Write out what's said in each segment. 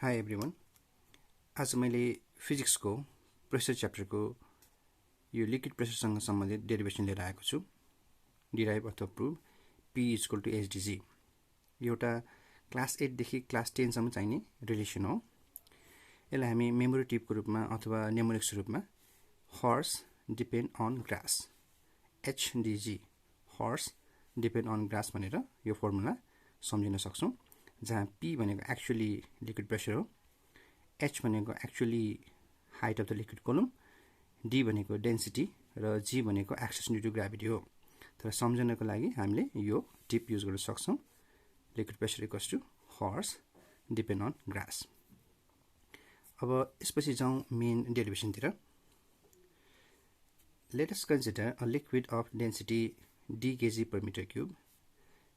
High everyone. आज मैले फिजिक्सको pressure च्याप्टरको यो लिक्विड प्रेसरसँग सम्बन्धित डेरिभेसन लिएर आएको छु। डिराइभ अथवा प्रुभ P = HdG एउटा क्लास 8 देखि क्लास 10 सम्म चाहिने रिलेसन हो। यसलाई हामी मेमोरेटिभको रूपमा अथवा न्युमेरिक्स रूपमा hers depend on grass HdG hers depend on grass भनेर यो फर्मुला सम्झिन सक्छौं, जहाँ P भनेको एक्चुअली लिक्विड प्रेसर हो, H भनेको actually height of the liquid column, D भनेको डेन्सिटी र G भनेको एक्सेस ड्यू टु ग्राभिटी हो। तर सम्झनको लागि हामीले यो टिप युज गर्न सक्छौं, liquid pressure equals to hers depend on grass. अब यसपछि जाउँ मेन डेरिभेसनतिर। Let us consider a liquid of density d kg per meter cube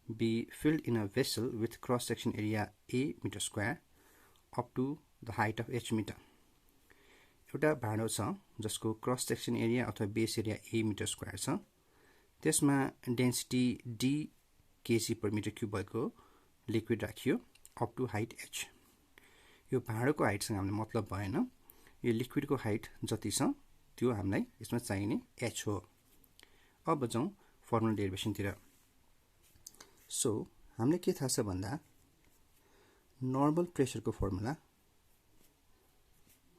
be filled in a vessel with cross-section area a meter square up to the height of h meter. एउटा भाँडो छ जसको cross section area अथवा base area a meter square छ। त्यसमा density d kg per meter cube भएको liquid राखियो up to height h। यो भाँडोको हाइटसँग हामीलाई मतलब भएन, यो लिक्विडको हाइट जति छ त्यो हामीलाई यसमा चाहिने h हो। अब जाउँ फर्मुला डेरिभेसनतिर। सो हामीले के थाहा छ भन्दा normal प्रेसरको formula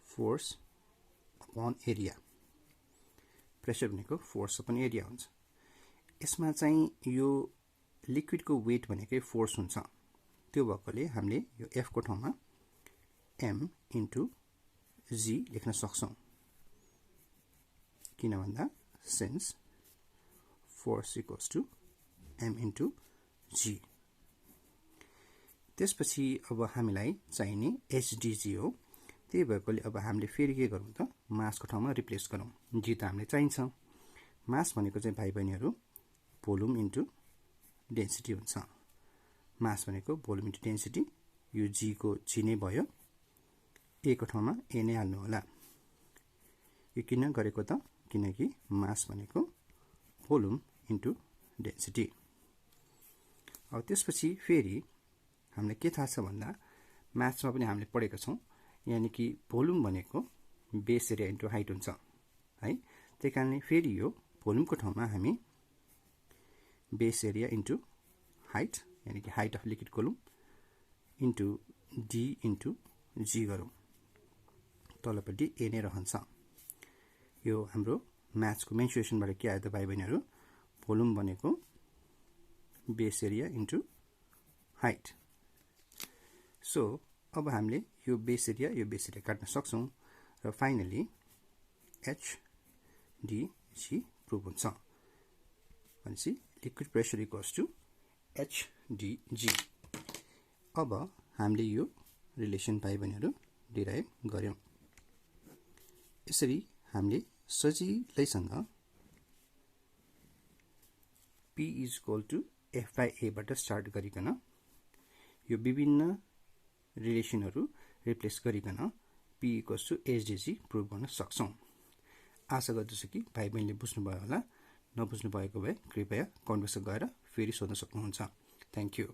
force upon area, pressure भनेको फोर्स अपन एरिया हुन्छ। यसमा चाहिँ यो लिक्विडको वेट भनेकै फोर्स हुन्छ। त्यो भएकोले हामीले यो F को ठाउँमा m * g लेख्न सक्छौं। किन भन्दा since force equals to m * g। त्यसपछि अब हामीलाई चाहिने HdG हो। त्यही भएकोले अब हामीले फेरि के गरौँ त, मासको ठाउँमा रिप्लेस गरौँ। G त हामीलाई चाहिन्छ। मास भनेको चाहिँ भाइ बहिनीहरू भोल्युम इन्टु डेन्सिटी हुन्छ। मास भनेको भोल्युम इन्टु डेन्सिटी, यो G को G नै भयो। A को ठाउँमा A नै हाल्नु होला। यो किन गरेको त, किनकि मास भनेको भोल्युम इन्टु डेन्सिटी। अब त्यसपछि फेरि हामीले के थाहा छ भन्दा म्याथ्समा पनि हामीले पढेका छौं, यानी कि भोल्युम भनेको बेस एरिया इन्टु हाइट हुन्छ है। त्यही कारणले फेरि यो भोल्युमको ठाउँमा हामी बेस एरिया इन्टु हाइट, यानी कि height of liquid column into d into g गरौँ। तलपट्टि a नै रहन्छ। यो हाम्रो म्याथ्सको मेन्सुरेसनबाट के आयो त भाइ बहिनीहरू, भोल्युम भनेको base area into height. So अब हामीले यो बेस एरिया काट्न सक्छौं र फाइनली HdG प्रुभ हुन्छ। भनेपछि liquid pressure equals to HdG। अब हामीले यो रिलेसन भाइ बहिनीहरू डिराइभ गर्यौं। यसरी हामीले सजिलैसँग P = F/A बाट स्टार्ट गरिकन यो विभिन्न रिलेसनहरू रिप्लेस गरिकन P = HdG प्रुभ गर्न सक्छौं। आशा गर्दछु कि भाइ बहिनीले बुझ्नुभयो होला। नबुझ्नु भएको भए कृपया कमेन्ट बक्समा गएर फेरि सोध्न सक्नुहुन्छ। Thank you.